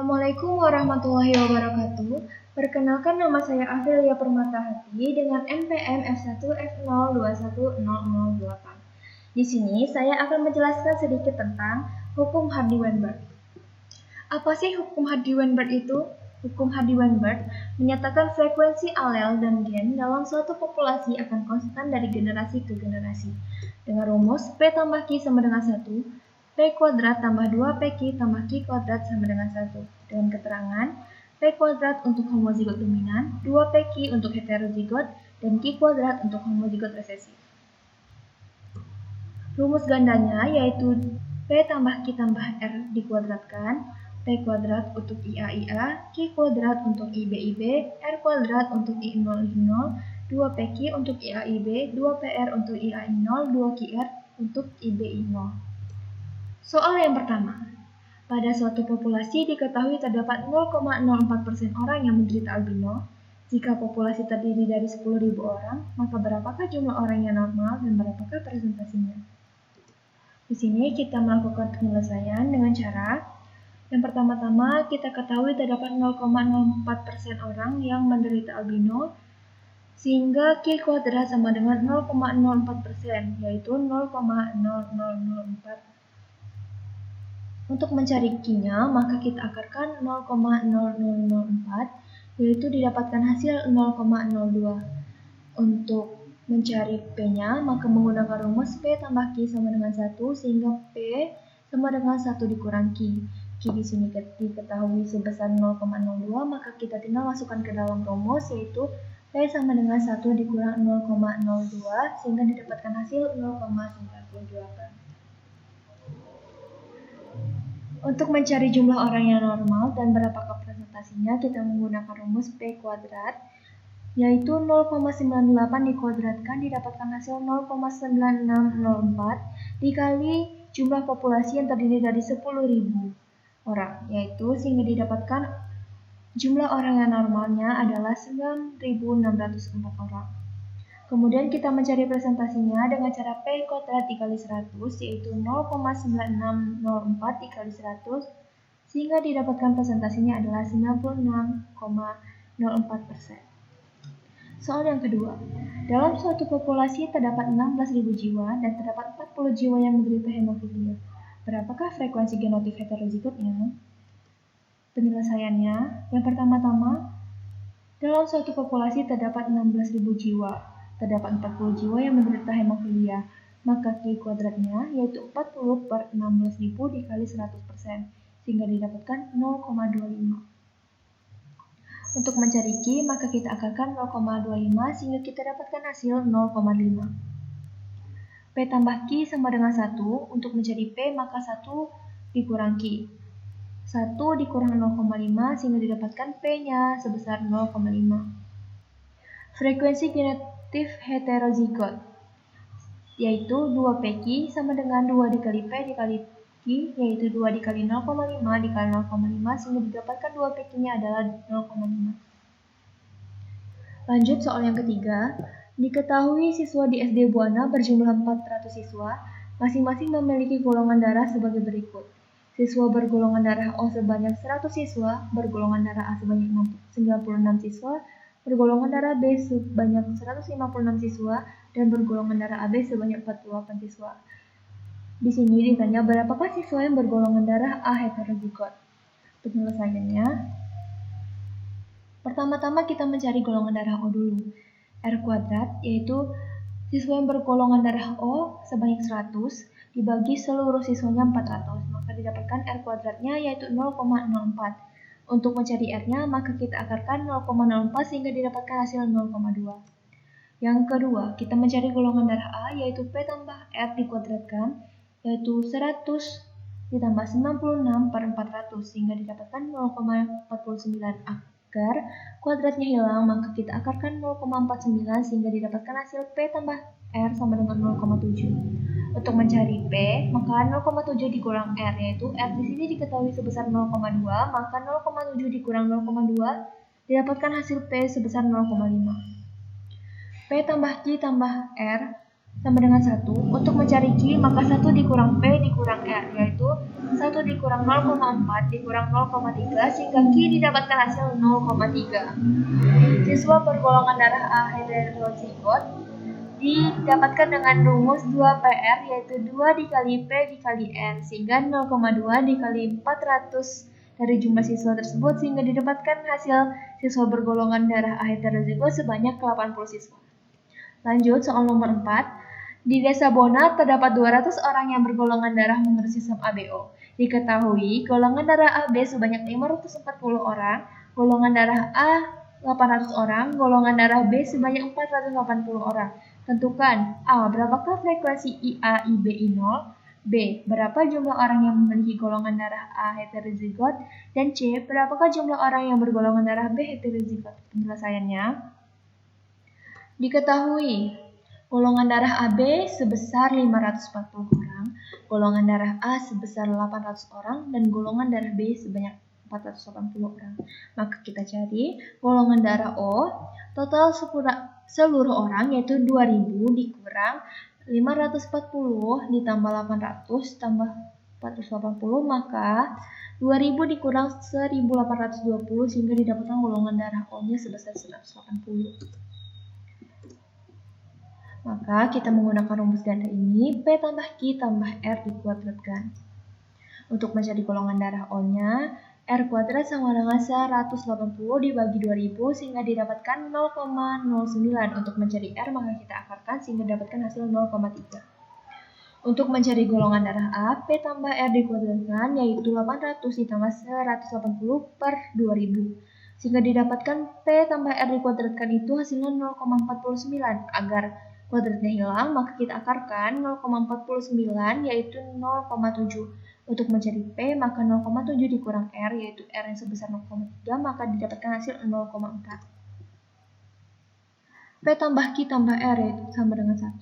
Assalamualaikum warahmatullahi wabarakatuh. Perkenalkan, nama saya Afilia Permatahati dengan NPM F1F0210008. Di sini saya akan menjelaskan sedikit tentang hukum Hardy-Weinberg. Apa sih hukum Hardy-Weinberg itu? Hukum Hardy-Weinberg menyatakan frekuensi alel dan gen dalam suatu populasi akan konstan dari generasi ke generasi. Dengan rumus P tambah Q sama dengan 1, P kuadrat tambah 2PQ tambah Q kuadrat sama dengan 1. Dengan keterangan, P kuadrat untuk homozigot dominan, 2PQ untuk heterozigot, dan Q kuadrat untuk homozigot resesif. Rumus gandanya yaitu P tambah Q tambah R dikuadratkan, P kuadrat untuk IA, Q kuadrat untuk IB, R kuadrat untuk I0, 2PQ untuk IAIB, 2PR untuk IAI0, 2QR untuk IBI0. Soal yang pertama. Pada suatu populasi diketahui terdapat 0,04% orang yang menderita albino. Jika populasi terdiri dari 10.000 orang, maka berapakah jumlah orang yang normal dan berapakah presentasinya? Di sini kita melakukan penyelesaian dengan cara yang pertama-tama kita ketahui terdapat 0,04% orang yang menderita albino, sehingga Q kuadrat sama dengan 0,04%, yaitu 0,0004. Untuk mencari Q-nya, maka kita akarkan 0,0004, yaitu didapatkan hasil 0,02. Untuk mencari P-nya, maka menggunakan rumus P tambah Q sama dengan 1, sehingga P sama dengan 1 dikurang Q. Q di sini diketahui sebesar 0,02, maka kita tinggal masukkan ke dalam rumus, yaitu P sama dengan 1 dikurang 0,02, sehingga didapatkan hasil 0,98. Untuk mencari jumlah orang yang normal dan berapakah presentasinya, kita menggunakan rumus P kuadrat, yaitu 0,98 dikuadratkan didapatkan hasil 0,9604 dikali jumlah populasi yang terdiri dari 10.000 orang, yaitu sehingga didapatkan jumlah orang yang normalnya adalah 9.604 orang. Kemudian kita mencari presentasinya dengan cara P kuadrat dikali 100, yaitu 0,9604 dikali 100, sehingga didapatkan presentasinya adalah 96,04%. Soal yang kedua. Dalam suatu populasi terdapat 16.000 jiwa dan terdapat 40 jiwa yang menderita hemofilia. Berapakah frekuensi genotif heterozigotnya? Penyelesaiannya, yang pertama-tama, dalam suatu populasi terdapat 16.000 jiwa. Terdapat 40 jiwa yang menderita hemofilia, maka Q kuadratnya yaitu 40 per 16.000 dikali 100%, sehingga didapatkan 0,25. Untuk mencari Q, maka kita akarkan 0,25, sehingga kita dapatkan hasil 0,5. P tambah Q sama dengan 1, untuk mencari P, maka 1 dikurang Q. 1 dikurang 0,5, sehingga didapatkan P-nya sebesar 0,5. Frekuensi genotif heterozigot, yaitu 2PQ sama dengan 2 dikali P dikali Q, yaitu 2 dikali 0,5 dikali 0,5, sehingga didapatkan 2PQ-nya adalah 0,5. Lanjut soal yang ketiga. Diketahui siswa di SD Buana berjumlah 400 siswa, masing-masing memiliki golongan darah sebagai berikut. Siswa bergolongan darah O sebanyak 100 siswa, bergolongan darah A sebanyak 96 siswa, bergolongan darah B sebanyak 156 siswa, dan bergolongan darah AB sebanyak 48 siswa. Di sini ditanya berapakah siswa yang bergolongan darah A heterozigot. Penyelesaiannya, pertama-tama kita mencari golongan darah O dulu. R kuadrat, yaitu siswa yang bergolongan darah O sebanyak 100 dibagi seluruh siswanya 400, maka didapatkan R kuadratnya yaitu 0,04. Untuk mencari R-nya, maka kita akarkan 0,04 sehingga didapatkan hasil 0,2. Yang kedua, kita mencari golongan darah A, yaitu P tambah R dikuadratkan, yaitu 100 ditambah 96 per 400, sehingga didapatkan 0,49. Agar kuadratnya hilang, maka kita akarkan 0,49 sehingga didapatkan hasil P tambah R sama dengan 0,7. Untuk mencari P, maka 0,7 dikurang R, yaitu R di sini diketahui sebesar 0,2, maka 0,7 dikurang 0,2 didapatkan hasil P sebesar 0,5. P tambah Q tambah R sama dengan 1. Untuk mencari Q, maka 1 dikurang P dikurang R, yaitu 1 dikurang 0,4 dikurang 0,3 sehingga Q didapatkan hasil 0,3. Siswa bergolongan darah A heterozigot didapatkan dengan rumus 2PR yaitu 2 dikali P dikali R sehingga 0,2 dikali 400 dari jumlah siswa tersebut sehingga didapatkan hasil siswa bergolongan darah A heterozigot sebanyak 80 siswa. Lanjut soal nomor 4. Di Desa Bona terdapat 200 orang yang bergolongan darah menurut sistem ABO. Diketahui golongan darah AB sebanyak 540 orang, golongan darah A 800 orang, golongan darah B sebanyak 480 orang. Tentukan A. Berapakah frekuensi IA, IB, I0? B. Berapa jumlah orang yang memiliki golongan darah A heterozigot? Dan C. Berapakah jumlah orang yang bergolongan darah B heterozigot? Penyelesaiannya, diketahui golongan darah AB sebesar 540 orang, golongan darah A sebesar 800 orang, dan golongan darah B sebanyak 480 orang. Maka kita cari golongan darah O, total seluruh orang yaitu 2000 dikurang 540 ditambah 800 tambah 480, maka 2000 dikurang 1820 sehingga didapatkan golongan darah O-nya sebesar 180. Maka kita menggunakan rumus ganda ini, P tambah Q tambah R dikuadratkan. Untuk mencari golongan darah O-nya, R kuadrat sama dengan 180 dibagi 2000 sehingga didapatkan 0,09. Untuk mencari R maka kita akarkan sehingga didapatkan hasil 0,3. Untuk mencari golongan darah A, P tambah R dikuadratkan yaitu 800 ditambah 180 per 2000. Sehingga didapatkan P tambah R dikuadratkan itu hasilnya 0,49. Agar kuadratnya hilang, maka kita akarkan 0,49 yaitu 0,7. Untuk mencari P, maka 0,7 dikurang R, yaitu R yang sebesar 0,3, maka didapatkan hasil 0,4. P tambah Q tambah R yaitu sama dengan 1.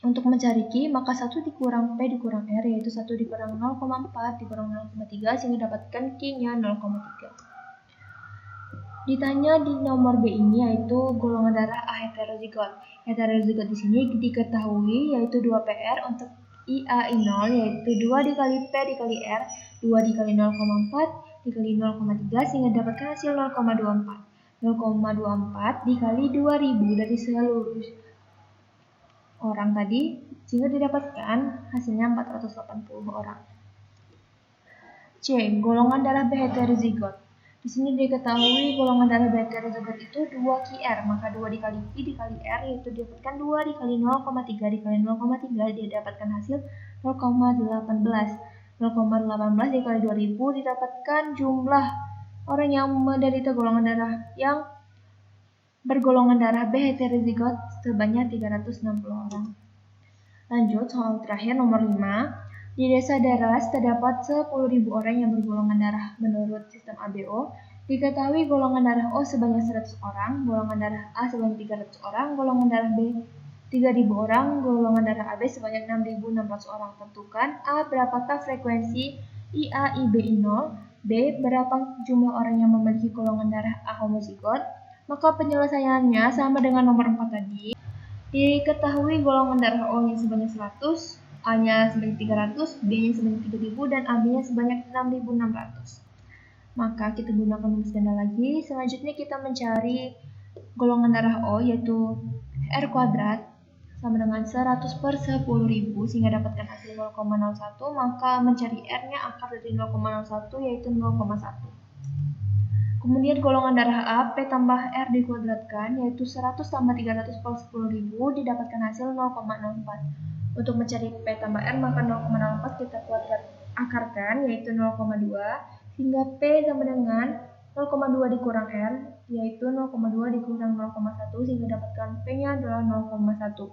Untuk mencari Q, maka 1 dikurang P dikurang R, yaitu 1 dikurang 0,4 dikurang 0,3, sehingga dapatkan Q-nya 0,3. Ditanya di nomor B ini yaitu golongan darah A heterozigot. Heterozigot di sini diketahui yaitu 2PR untuk IA I0 yaitu 2 dikali P dikali R, 2 dikali 0,4 dikali 0,3 sehingga dapatkan hasil 0,24. 0,24 dikali 2000 dari seluruh orang tadi sehingga didapatkan hasilnya 480 orang. C. Golongan darah B heterozigot. Di sini diketahui golongan darah B heterozigot itu 2QR, maka 2 dikali Q dikali R yaitu didapatkan 2 dikali 0,3 dikali 0,3 didapatkan hasil 0,18. 0,18 dikali 2000 didapatkan jumlah orang yang menderita golongan darah yang bergolongan darah B heterozigot sebanyak 360 orang. Lanjut soal terakhir nomor 5. Di Desa Daras terdapat 10.000 orang yang bergolongan darah menurut sistem ABO. Diketahui golongan darah O sebanyak 100 orang, golongan darah A sebanyak 300 orang, golongan darah B 3.000 orang, golongan darah AB sebanyak 6.600 orang. Tentukan A. Berapakah frekuensi IA, IB, I0? B. Berapa jumlah orang yang memiliki golongan darah A homozigot? Maka penyelesaiannya sama dengan nomor 4 tadi. Diketahui golongan darah O-nya sebanyak 100, A-nya sebanyak 300, B-nya sebanyak 3000, dan AB-nya sebanyak 6600. Maka kita gunakan rumus ganda lagi. Selanjutnya kita mencari golongan darah O yaitu R kuadrat sama dengan 100 per 10.000 sehingga dapatkan hasil 0,01. Maka mencari R-nya akar dari 0,01 yaitu 0,1. Kemudian golongan darah A, P tambah R dikuadratkan yaitu 100 tambah 300 per 10.000 didapatkan hasil 0,04. Untuk mencari P tambah R maka 0,04 kita akarkan yaitu 0,2 sehingga P sama dengan 0,2 dikurang R yaitu 0,2 dikurang 0,1 sehingga dapatkan P-nya adalah 0,1.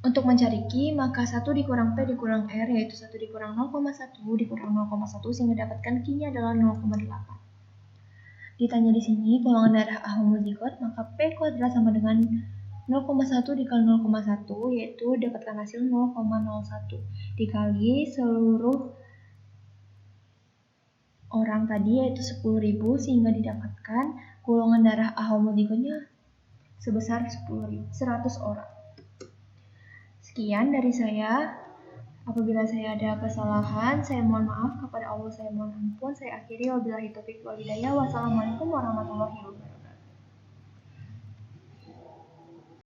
Untuk mencari Q maka 1 dikurang P dikurang R yaitu 1 dikurang 0,1 dikurang 0,1 sehingga dapatkan Q-nya adalah 0,8. Ditanya di sini golongan darah A homozigot maka P kuadrat sama dengan 0,1 dikali 0,1 yaitu dapatkan hasil 0,01 dikali seluruh orang tadi yaitu 10.000 sehingga didapatkan golongan darah A homozigotnya sebesar 100 orang. Sekian dari saya. Apabila saya ada kesalahan, saya mohon maaf. Kepada Allah saya mohon ampun. Saya akhiri wabillahi taufiq wal hidayah. Wassalamualaikum warahmatullahi wabarakatuh.